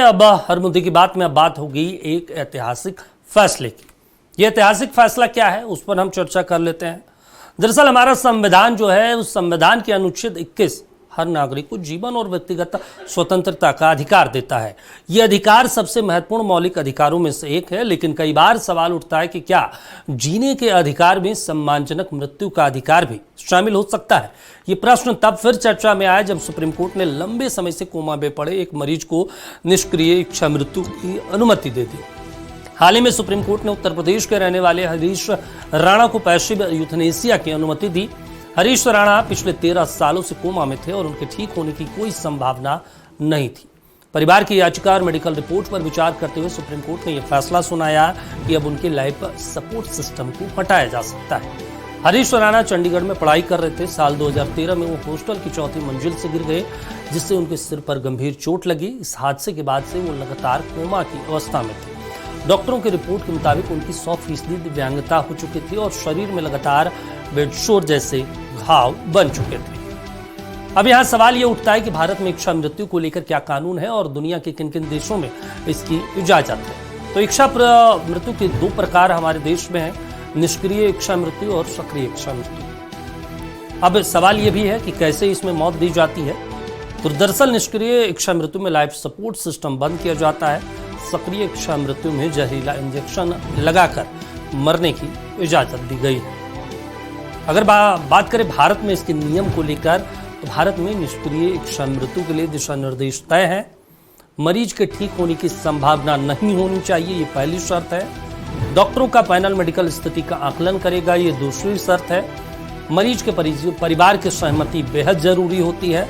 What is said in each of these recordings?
अब हर मुद्दे की बात में अब बात होगी एक ऐतिहासिक फैसले की। ये ऐतिहासिक फैसला क्या है उस पर हम चर्चा कर लेते हैं। दरअसल हमारा संविधान जो है, उस संविधान के अनुच्छेद 21 हर नागरिक को जीवन और व्यक्तिगत स्वतंत्रता का अधिकार देता है। यह अधिकार सबसे महत्वपूर्ण मौलिक अधिकारों में से एक है, लेकिन कई बार सवाल उठता है कि क्या जीने के अधिकार में सम्मानजनक मृत्यु का अधिकार भी शामिल हो सकता है। ये प्रश्न तब फिर चर्चा में आया जब सुप्रीम कोर्ट ने लंबे समय से कोमा में पड़े एक मरीज को निष्क्रिय इच्छा मृत्यु की अनुमति दे दी। हाल ही में सुप्रीम कोर्ट ने उत्तर प्रदेश के रहने वाले हरीश राणा को पैसिव यूथनेसिया की अनुमति दी। हरीश राणा पिछले 13 सालों से कोमा में थे और उनके ठीक होने की कोई संभावना नहीं थी। परिवार की याचिका और मेडिकल रिपोर्ट पर विचार करते हुए सुप्रीम कोर्ट ने यह फैसला सुनाया कि अब उनके लाइफ सपोर्ट सिस्टम को हटाया जा सकता है। हरीश राणा चंडीगढ़ में पढ़ाई कर रहे थे। साल 2013 में वो हॉस्टल की 4थी मंजिल से गिर गए, जिससे उनके सिर पर गंभीर चोट लगी। इस हादसे के बाद से वो लगातार कोमा की अवस्था में थे। डॉक्टरों की रिपोर्ट के मुताबिक उनकी 100% दिव्यांगता हो चुकी थी और शरीर में लगातार बेडशोर जैसे घाव बन चुके थे। अब यहाँ सवाल ये उठता है कि भारत में इच्छा मृत्यु को लेकर क्या कानून है और दुनिया के किन किन देशों में इसकी इजाजत है। तो इच्छा मृत्यु के 2 प्रकार हमारे देश में है, निष्क्रिय इच्छा मृत्यु और सक्रिय इच्छा मृत्यु। अब सवाल ये भी है कि कैसे इसमें मौत दी जाती है। तो दरअसल निष्क्रिय इच्छा मृत्यु में लाइफ सपोर्ट सिस्टम बंद किया जाता है। सक्रिय इच्छा मृत्यु में जहरीला इंजेक्शन लगाकर मरने की इजाजत दी गई है। अगर बात करें भारत में इसके नियम को लेकर, तो भारत में निष्क्रिय इच्छा मृत्यु के लिए दिशा निर्देश तय है। मरीज के ठीक होने की संभावना नहीं होनी चाहिए, ये पहली शर्त है। डॉक्टरों का पैनल मेडिकल स्थिति का आकलन करेगा, ये दूसरी शर्त है। मरीज के परिवार की सहमति बेहद जरूरी होती है।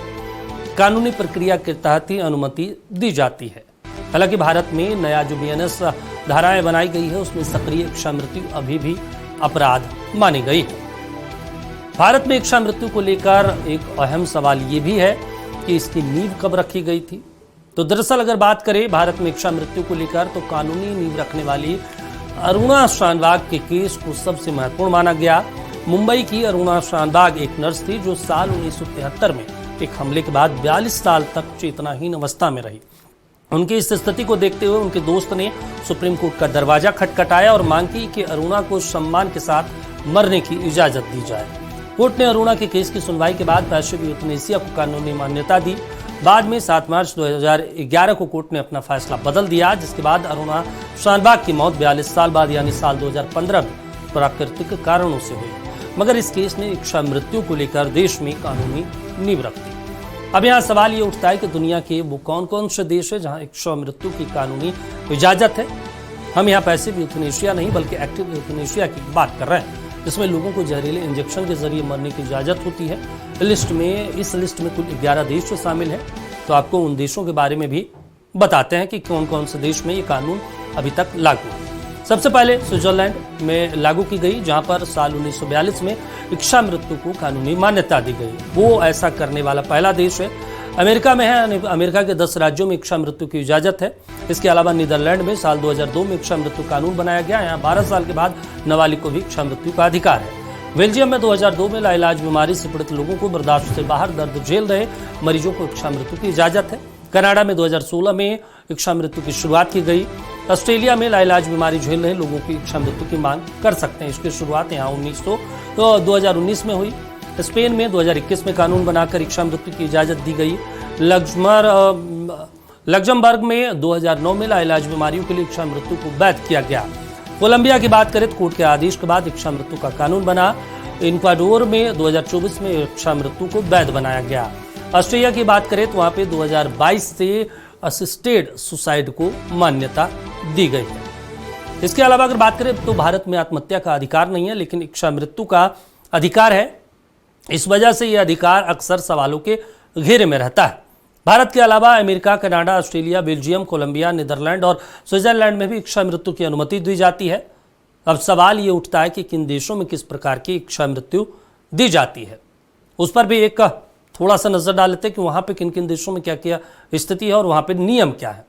कानूनी प्रक्रिया के तहत ही अनुमति दी जाती है। हालांकि भारत में नया जो बीएनएस धाराएं बनाई गई है, उसमें सक्रिय इच्छा मृत्यु अभी भी अपराध मानी गई है। भारत में इच्छा मृत्यु को लेकर एक अहम सवाल ये भी है कि इसकी नींव कब रखी गई थी। तो दरअसल अगर बात करें भारत में इच्छा मृत्यु को लेकर, तो कानूनी नींव रखने वाली अरुणा शानबाग के केस को सबसे महत्वपूर्ण माना गया। मुंबई की अरुणा शानबाग एक नर्स थी जो साल 1973 में एक हमले के बाद 42 साल तक चेतनाहीन अवस्था में रही। उनकी इस स्थिति को देखते हुए उनके दोस्त ने सुप्रीम कोर्ट का दरवाजा खटखटाया और मांग की कि अरुणा को सम्मान के साथ मरने की इजाजत दी जाए। कोर्ट ने अरुणा के केस की सुनवाई के बाद पैसिव यूथनेसिया को कानूनी मान्यता दी। बाद में 7 मार्च 2011 को कोर्ट ने अपना फैसला बदल दिया, जिसके बाद अरुणा शानबाग की मौत 42 साल बाद यानी साल 2015 में प्राकृतिक कारणों से हुई। मगर इस केस ने इच्छा मृत्यु को लेकर देश में कानूनी नींव रख दी। अब यहाँ सवाल ये उठता है कि दुनिया के वो कौन कौन से देश है जहाँ इच्छा मृत्यु की कानूनी इजाजत है। हम यहाँ पैसिव यूथनेसिया नहीं बल्कि एक्टिव यूथनेसिया की बात कर रहे हैं, जिसमें लोगों को जहरीले इंजेक्शन के जरिए मरने की इजाजत होती है। इस लिस्ट में कुल 11 देश शामिल है। तो आपको उन देशों के बारे में भी बताते हैं कि कौन कौन से देश में ये कानून अभी तक लागू है। सबसे पहले स्विट्जरलैंड में लागू की गई, जहां पर साल 1942 में इच्छा मृत्यु को कानूनी मान्यता दी गई। वो ऐसा करने वाला पहला देश है। अमेरिका में है, अमेरिका के 10 राज्यों में इच्छा मृत्यु की इजाजत है। इसके अलावा नीदरलैंड में साल 2002 में इच्छा मृत्यु कानून बनाया गया। यहाँ 12 साल के बाद नाबालिग को भी इच्छा मृत्यु का अधिकार है। बेल्जियम में 2002 में लाइलाज बीमारी से पीड़ित लोगों को बर्दाश्त से बाहर दर्द झेल रहे मरीजों को इच्छा मृत्यु की इजाजत है। कनाडा में 2016 में इच्छा मृत्यु की शुरुआत की गई। ऑस्ट्रेलिया में लाइलाज बीमारी झेल रहे लोगों की इच्छा मृत्यु की मांग कर सकते हैं। इसकी शुरुआत यहाँ 2019 में हुई। स्पेन में 2021 में कानून बनाकर इच्छा मृत्यु की इजाजत दी गई। लग्जमबर्ग में 2009 में लाइलाज बीमारियों के लिए इच्छा मृत्यु को वैध किया गया। कोलंबिया की बात करें तो कोर्ट के आदेश के बाद इच्छा मृत्यु का कानून बना। इक्वाडोर में 2024 में इच्छा मृत्यु को वैध बनाया गया। ऑस्ट्रेलिया की बात करें तो वहां पे 2022 से असिस्टेड सुसाइड को मान्यता दी गई है। इसके अलावा अगर बात करें तो भारत में आत्महत्या का अधिकार नहीं है, लेकिन इच्छा मृत्यु का अधिकार है। इस वजह से यह अधिकार अक्सर सवालों के घेरे में रहता है। भारत के अलावा America, Canada, Australia, Belgium, Colombia, Netherland और स्विट्जरलैंड में भी इच्छा मृत्यु की अनुमति दी जाती है। अब सवाल ये उठता है कि किन देशों में किस प्रकार की इच्छा मृत्यु दी जाती है। उस पर भी एक थोड़ा सा नजर डाल लेते हैं कि वहां पे किन किन देशों में क्या क्या स्थिति है और वहां पे नियम क्या है।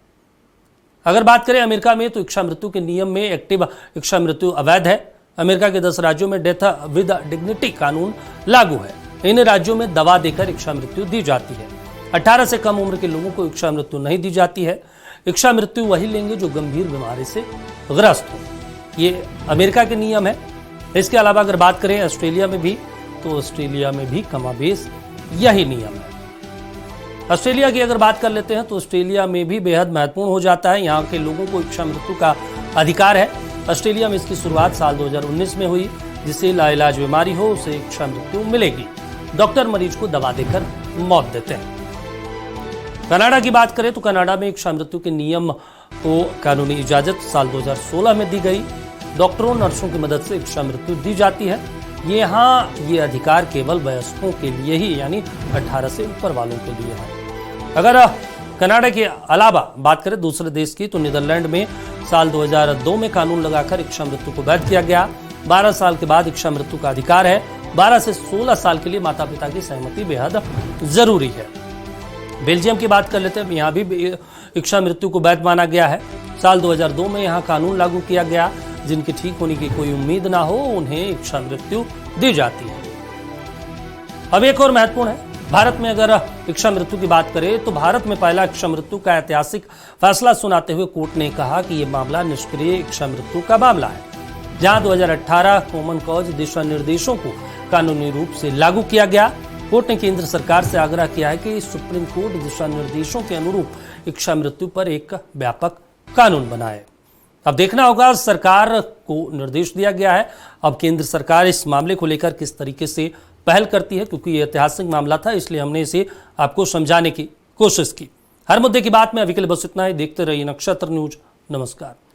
अगर बात करें अमेरिका में, तो इच्छा मृत्यु के नियम में एक्टिव इच्छा मृत्यु अवैध है। अमेरिका के 10 राज्यों में डेथ विद डिग्निटी कानून लागू है। इन राज्यों में दवा देकर इच्छा मृत्यु दी जाती है। 18 से कम उम्र के लोगों को इच्छा मृत्यु नहीं दी जाती है। इच्छा मृत्यु वही लेंगे जो गंभीर बीमारी से ग्रस्त हो। ये अमेरिका के नियम है। इसके अलावा अगर बात करें ऑस्ट्रेलिया में भी, तो ऑस्ट्रेलिया में भी कमाबेश यही नियम है। ऑस्ट्रेलिया की अगर बात कर लेते हैं तो ऑस्ट्रेलिया में भी बेहद महत्वपूर्ण हो जाता है। यहाँ के लोगों को इच्छा मृत्यु का अधिकार है। ऑस्ट्रेलिया में इसकी शुरुआत साल 2019 में हुई। जिसे लाइलाज बीमारी हो उसे इच्छा मृत्यु मिलेगी। डॉक्टर मरीज को दवा देकर मौत देते हैं। कनाडा की बात करें तो कनाडा में इच्छा मृत्यु के नियम को कानूनी इजाजत साल 2016 में दी गई। डॉक्टरों नर्सों की मदद से इच्छा मृत्यु दी जाती है। यहाँ ये अधिकार केवल वयस्कों के लिए ही, यानी 18 से ऊपर वालों के लिए है। अगर कनाडा के अलावा बात करें दूसरे देश की, तो नीदरलैंड में साल 2002 में कानून लगाकर इच्छा मृत्यु को वैध किया गया। 12 साल के बाद इच्छा मृत्यु का अधिकार है। 12 से 16 साल के लिए माता पिता की सहमति बेहद जरूरी है। बेल्जियम की बात कर लेते हैं। यहाँ भी इच्छा मृत्यु को वैध माना गया है। साल 2002 में यहाँ कानून लागू किया गया। जिनके ठीक होने की कोई उम्मीद ना हो उन्हें इच्छा मृत्यु दी जाती है। अब एक और महत्वपूर्ण है, भारत में अगर इच्छा मृत्यु की बात करें तो भारत में पहला इच्छा मृत्यु का ऐतिहासिक फैसला सुनाते हुए कोर्ट ने कहा कि यह मामला निष्क्रिय इच्छा मृत्यु का मामला है। जहां 2018 कॉमन कॉज दिशा निर्देशों को कानूनी रूप से लागू किया गया। कोर्ट ने केंद्र सरकार से आग्रह किया है कि सुप्रीम कोर्ट दिशा निर्देशों के अनुरूप इच्छा मृत्यु पर एक व्यापक कानून बनाए। अब देखना होगा, सरकार को निर्देश दिया गया है। अब केंद्र सरकार इस मामले को लेकर किस तरीके से पहल करती है, क्योंकि ये ऐतिहासिक मामला था, इसलिए हमने इसे आपको समझाने की कोशिश की। हर मुद्दे की बात में अभी के लिए बस इतना ही। देखते रहिए नक्षत्र न्यूज। नमस्कार।